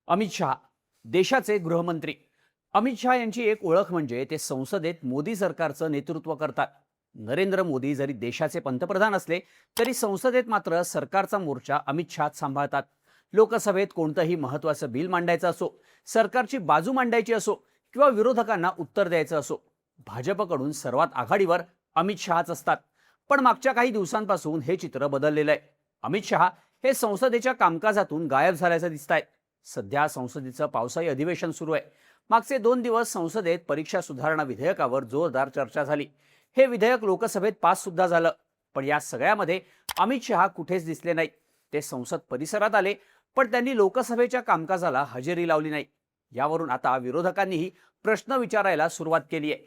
अमित शहा देशाचे गृहमंत्री. अमित शहा यांची एक ओळख म्हणजे ते संसदेत मोदी सरकारचं नेतृत्व करतात. नरेंद्र मोदी जरी देशाचे पंतप्रधान असले तरी संसदेत मात्र सरकारचा मोर्चा अमित शहा सांभाळतात. लोकसभेत कोणतंही महत्त्वाचं बिल मांडायचं असो, सरकारची बाजू मांडायची असो किंवा विरोधकांना उत्तर द्यायचं असो, भाजपकडून सर्वात आघाडीवर अमित शहाच असतात. पण मागच्या काही दिवसांपासून हे चित्र बदललेलं आहे. अमित शहा हे संसदेच्या कामकाजातून गायब झाल्याचं दिसतंय. सध्या संसदेचं पावसाळी अधिवेशन सुरू आहे. मागचे 2 दिवस संसदेत परीक्षा सुधारणा विधेयकावर जोरदार चर्चा झाली. हे विधेयक लोकसभेत पास सुद्धा झालं. पण या सगळ्यामध्ये अमित शहा कुठेच दिसले नाही. ते संसद परिसरात आले, पण त्यांनी लोकसभेच्या कामकाजाला हजेरी लावली नाही. यावरून आता विरोधकांनीही प्रश्न विचारायला सुरुवात केली आहे.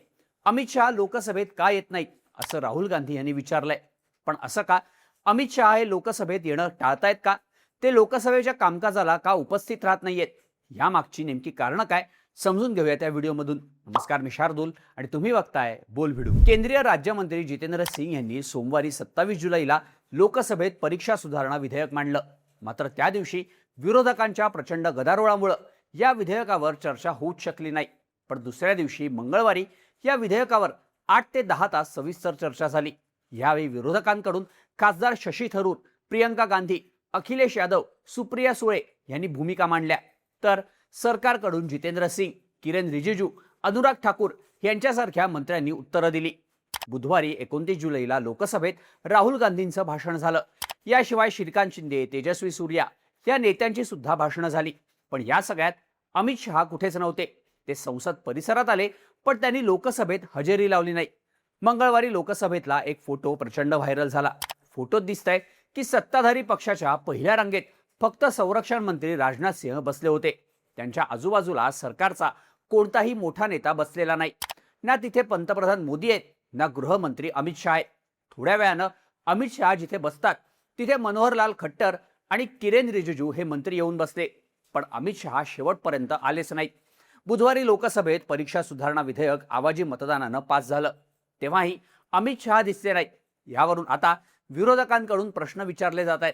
अमित शहा लोकसभेत का येत नाहीत असं राहुल गांधी यांनी विचारलंय. पण असं का? अमित शहा हे लोकसभेत येणं टाळतायत का? ते लोकसभेच्या कामकाजाला का उपस्थित राहत नाहीयेत? यामागची नेमकी कारणं काय समजून घेऊया त्या व्हिडिओमधून. नमस्कार, मी शार्दूल आणि तुम्ही बघताय बोल व्हिडिओ. केंद्रीय राज्यमंत्री जितेंद्र सिंग यांनी सोमवारी 27 जुलैला लोकसभेत परीक्षा सुधारणा विधेयक मांडलं. मात्र त्या दिवशी विरोधकांच्या प्रचंड गदारोळामुळे या विधेयकावर चर्चा होऊच शकली नाही. पण दुसऱ्या दिवशी मंगळवारी या विधेयकावर 8 ते 10 तास सविस्तर चर्चा झाली. यावेळी विरोधकांकडून खासदार शशी थरूर, प्रियंका गांधी, अखिलेश यादव, सुप्रिया सुळे यांनी भूमिका मांडल्या. तर सरकारकडून जितेंद्र सिंग, किरेन रिजिजू, अनुराग ठाकूर यांच्यासारख्या मंत्र्यांनी उत्तरं दिली. बुधवारी 29 जुलैला लोकसभेत राहुल गांधींचं भाषण झालं. याशिवाय श्रीकांत शिंदे, तेजस्वी सूर्या या नेत्यांची सुद्धा भाषणं झाली. पण या सगळ्यात अमित शहा कुठेच नव्हते. ते संसद परिसरात आले, पण त्यांनी लोकसभेत हजेरी लावली नाही. मंगळवारी लोकसभेतला एक फोटो प्रचंड व्हायरल झाला. फोटोत दिसतंय की सत्ताधारी पक्षाच्या पहिल्या रांगेत फक्त संरक्षण मंत्री राजनाथ सिंह बसले होते. त्यांच्या आजूबाजूला सरकारचा कोणताही मोठा नेता बसलेला नाही. ना तिथे पंतप्रधान मोदी आहेत, ना गृहमंत्री अमित शहा आहेत. थोड्या वेळानं अमित शहा जिथे बसतात तिथे मनोहरलाल खट्टर आणि किरेन रिजिजू हे मंत्री येऊन बसले. पण अमित शहा शेवटपर्यंत आलेच नाहीत. बुधवारी लोकसभेत परीक्षा सुधारणा विधेयक आवाजी मतदानानं पास झालं. तेव्हाही अमित शहा दिसले नाहीत. यावरून आता विरोधकांकडून प्रश्न विचारले जात आहेत.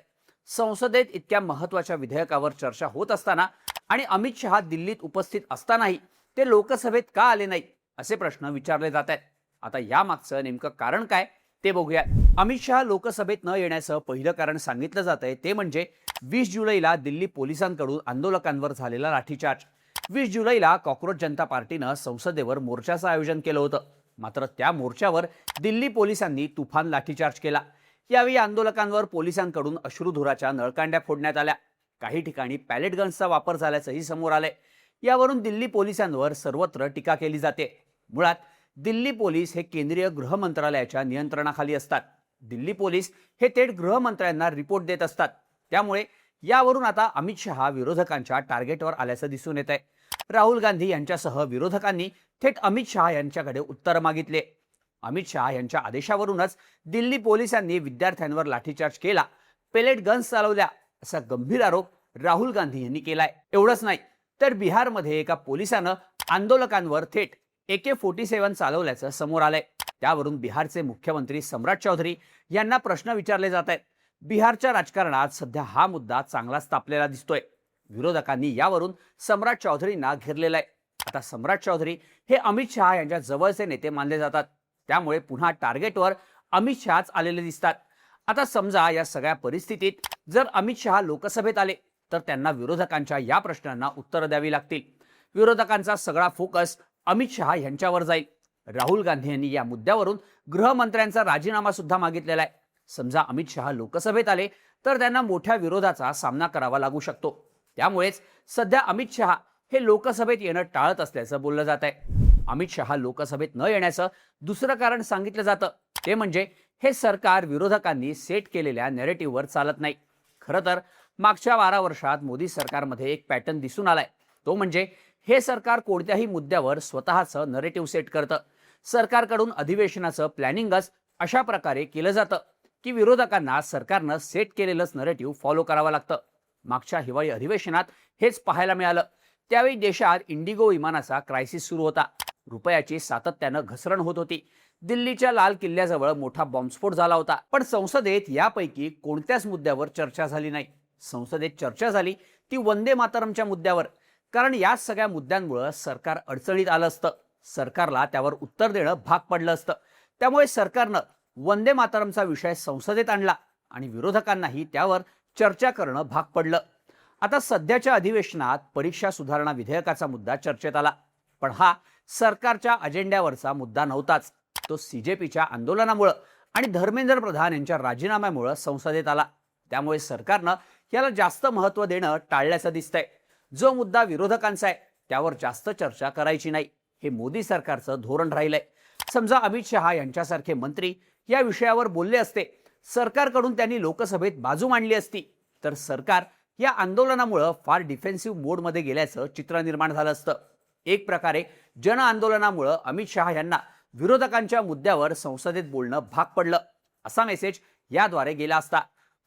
संसदेत इतक्या महत्त्वाच्या विधेयकावर चर्चा होत असताना आणि अमित शहा दिल्लीत उपस्थित असतानाही ते लोकसभेत का आले नाहीत असे प्रश्न विचारले जात आहेत. आता यामागचं नेमकं कारण काय ते बघूया. अमित शहा लोकसभेत न येण्याचं पहिलं कारण सांगितलं जात आहे ते म्हणजे 20 जुलैला दिल्ली पोलिसांकडून आंदोलकांवर झालेला लाठीचार्ज. 20 जुलैला कॉक्रोच जनता पार्टीनं संसदेवर मोर्चाचं आयोजन केलं होतं. मात्र त्या मोर्चावर दिल्ली पोलिसांनी तुफान लाठीचार्ज केला. यावेळी आंदोलकांवर पोलिसांकडून अश्रुधुराच्या नळकांड्या फोडण्यात आल्या. काही ठिकाणी पॅलेट गन्सचा वापर झाल्याचंही समोर आलंय. यावरून दिल्ली पोलिसांवर सर्वत्र टीका केली जाते. मुळात दिल्ली पोलीस हे केंद्रीय गृह मंत्रालयाच्या नियंत्रणाखाली असतात. दिल्ली पोलीस हे थेट गृहमंत्र्यांना रिपोर्ट देत असतात. त्यामुळे यावरून आता अमित शहा विरोधकांच्या टार्गेटवर आल्याचं दिसून येत आहे. राहुल गांधी यांच्यासह विरोधकांनी थेट अमित शहा यांच्याकडे उत्तर मागितले. अमित शहा यांच्या आदेशावरूनच दिल्ली पोलिसांनी विद्यार्थ्यांवर लाठीचार्ज केला, पेलेट गन्स चालवल्या असा गंभीर आरोप राहुल गांधी यांनी केलाय. एवढंच नाही तर बिहारमध्ये एका पोलिसानं आंदोलकांवर थेट AK-47 चालवल्याचं समोर आलंय. त्यावरून बिहारचे मुख्यमंत्री सम्राट चौधरी यांना प्रश्न विचारले जात आहेत. बिहारच्या राजकारणात सध्या हा मुद्दा चांगलाच तापलेला दिसतोय. विरोधकांनी यावरून सम्राट चौधरींना घेरलेलं आहे. आता सम्राट चौधरी हे अमित शहा यांच्या जवळचे नेते मानले जातात. त्यामुळे पुन्हा टार्गेटवर अमित शहाच आलेले दिसतात. आता समजा या सगळ्या परिस्थितीत जर अमित शहा लोकसभेत आले तर त्यांना विरोधकांच्या या प्रश्नांना उत्तर द्यावी लागतील. विरोधकांचा सगळा फोकस अमित शहा यांच्यावर जाईल. राहुल गांधी यांनी या मुद्द्यावरून गृहमंत्र्यांचा राजीनामा सुद्धा मागितलेला आहे. समजा अमित शहा लोकसभेत आले तर त्यांना मोठ्या विरोधाचा सामना करावा लागू शकतो. त्यामुळेच सध्या अमित शहा हे लोकसभेत येणं टाळत असल्याचं बोललं जात आहे. अमित शहा लोकसभेत न येण्याचं दुसरं कारण सांगितलं जातं ते म्हणजे हे सरकार विरोधकांनी सेट केलेल्या नॅरेटिव्हवर चालत नाही. खरं तर मागच्या 12 वर्षात मोदी सरकारमध्ये एक पॅटर्न दिसून आलाय. तो म्हणजे हे सरकार कोणत्याही मुद्द्यावर स्वतःचं नॅरेटिव्ह सेट करतं. सरकारकडून अधिवेशनाचं प्लॅनिंगच अशा प्रकारे केलं जातं की विरोधकांना सरकारनं सेट केलेलंच नॅरेटिव्ह फॉलो करावं लागतं. मागच्या हिवाळी अधिवेशनात हेच पाहायला मिळालं. त्यावेळी देशात इंडिगो विमानाचा क्रायसिस सुरू होता. रुपयाची सातत्यानं घसरण होत होती. दिल्लीच्या लाल किल्ल्याजवळ मोठा बॉम्बस्फोट झाला होता. पण संसदेत यापैकी कोणत्याच मुद्द्यावर चर्चा झाली नाही. संसदेत चर्चा झाली ती वंदे मातरमच्या मुद्द्यावर. कारण या सगळ्या मुद्द्यांमुळे सरकार अडचणीत आलं असतं. सरकारला त्यावर उत्तर देणं भाग पडलं असतं. त्यामुळे सरकारनं वंदे मातरमचा विषय संसदेत आणला आणि विरोधकांनाही त्यावर चर्चा करणं भाग पडलं. आता सध्याच्या अधिवेशनात परीक्षा सुधारणा विधेयकाचा मुद्दा चर्चेत आला, पण हा सरकारच्या अजेंड्यावरचा मुद्दा नव्हताच. तो सीजेपीच्या आंदोलनामुळे आणि धर्मेंद्र प्रधान यांच्या राजीनाम्यामुळे संसदेत आला. त्यामुळे सरकारनं याला जास्त महत्त्व देणं टाळल्याचं दिसतंय. जो मुद्दा विरोधकांचा आहे त्यावर जास्त चर्चा करायची नाही, हे मोदी सरकारचं धोरण राहिलंय. समजा अमित शहा यांच्यासारखे मंत्री या विषयावर बोलले असते, सरकारकडून त्यांनी लोकसभेत बाजू मांडली असती, तर सरकार या आंदोलनामुळे फार डिफेन्सिव्ह मोडमध्ये गेल्याचं चित्र निर्माण झालं असतं. एक प्रकारे जन आंदोलनामुळे अमित शहा यांना विरोधकांच्या मुद्द्यावर संसदेत बोलणं भाग पडलं, असा मेसेज याद्वारे गेला असता.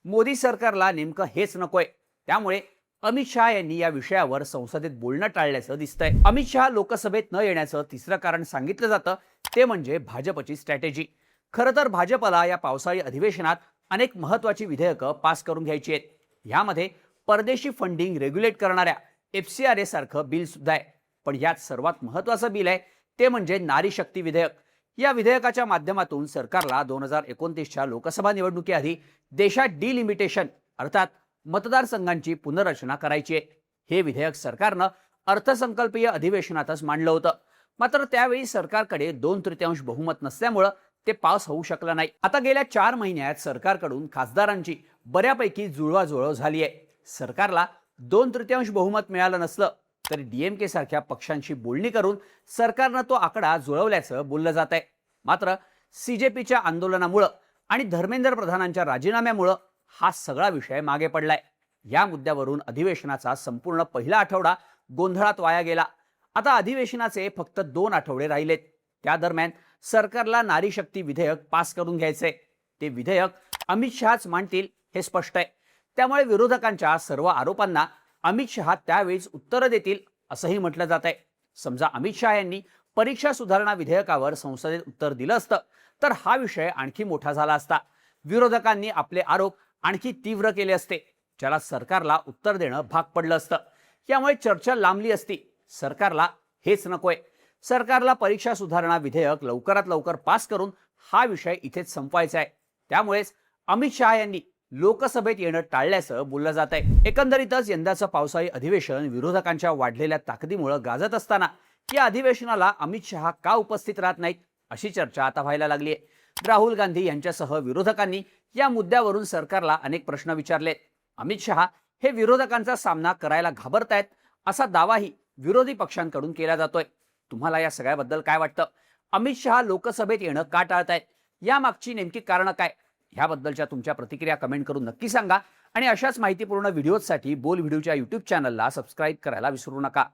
मोदी सरकारला नेमकं हेच नकोय. त्यामुळे अमित शहा यांनी या विषयावर संसदेत बोलणं टाळल्याचं दिसतंय. अमित शहा लोकसभेत न येण्याचं तिसरं कारण सांगितलं जातं, ते म्हणजे भाजपची स्ट्रॅटेजी. खरं तर भाजपला या पावसाळी अधिवेशनात अनेक महत्त्वाची विधेयकं पास करून घ्यायची आहेत. यामध्ये परदेशी फंडिंग रेग्युलेट करणाऱ्या FCRA सारखं बिल सुद्धा आहे. पण यात सर्वात महत्त्वाचं बिल आहे ते म्हणजे नारी शक्ती विधेयक. या विधेयकाच्या माध्यमातून सरकारला 2029च्या लोकसभा निवडणुकीआधी देशात डिलिमिटेशन अर्थात मतदारसंघांची पुनर्रचना करायची आहे. हे विधेयक सरकारनं अर्थसंकल्पीय अधिवेशनातच मांडलं होतं. मात्र त्यावेळी सरकारकडे 2/3 बहुमत नसल्यामुळं ते पास होऊ शकलं नाही. आता गेल्या 4 महिन्यात सरकारकडून खासदारांची बऱ्यापैकी जुळवाजुळव झाली आहे. सरकारला 2/3 बहुमत मिळालं नसलं तरी DMK सारख्या पक्षांशी बोलणी करून सरकारनं तो आकडा जुळवल्याचं बोललं जात आहे. मात्र CJPच्या आंदोलनामुळं आणि धर्मेंद्र प्रधानांच्या राजीनाम्यामुळं हा सगळा विषय मागे पडलाय. या मुद्द्यावरून अधिवेशनाचा संपूर्ण पहिला आठवडा गोंधळात वाया गेला. आता अधिवेशनाचे फक्त 2 आठवडे राहिलेत. त्या दरम्यान सरकारला नारी शक्ती विधेयक पास करून घ्यायचे. ते विधेयक अमित शहाच मांडतील हे स्पष्ट आहे. त्यामुळे विरोधकांच्या सर्व आरोपांना अमित शहा त्यावेळीच उत्तरं देतील असंही म्हटलं जात आहे. समजा अमित शहा यांनी परीक्षा सुधारणा विधेयकावर संसदेत उत्तर दिलं असतं तर हा विषय आणखी मोठा झाला असता. विरोधकांनी आपले आरोप आणखी तीव्र केले असते, ज्याला सरकारला उत्तर देणं भाग पडलं असतं. यामुळे चर्चा लांबली असती. सरकारला हेच नकोय. सरकारला परीक्षा सुधारणा विधेयक लवकरात लवकर पास करून हा विषय इथेच संपवायचा आहे. त्यामुळेच अमित शहा यांनी लोकसभेत येणं टाळल्याचं बोललं जात आहे. एकंदरीतच यंदाचं पावसाळी अधिवेशन विरोधकांच्या वाढलेल्या ताकदीमुळे गाजत असताना या अधिवेशनाला अमित शहा का उपस्थित राहत नाहीत अशी चर्चा आता व्हायला लागली आहे. राहुल गांधी यांच्यासह विरोधकांनी या मुद्द्यावरून सरकारला अनेक प्रश्न विचारलेत. अमित शहा हे विरोधकांचा सामना करायला घाबरतायत असा दावाही विरोधी पक्षांकडून केला जातोय. तुम्हाला या सगळ्याबद्दल काय वाटतं? अमित शहा लोकसभेत येणं का टाळतायत? यामागची नेमकी कारणं काय? ह्याबद्दलच्या तुमच्या प्रतिक्रिया कमेंट करून नक्की सांगा आणि अशाच माहितीपूर्ण व्हिडिओसाठी बोल व्हिडिओच्या YouTube चॅनलला सबस्क्राईब करायला विसरू नका.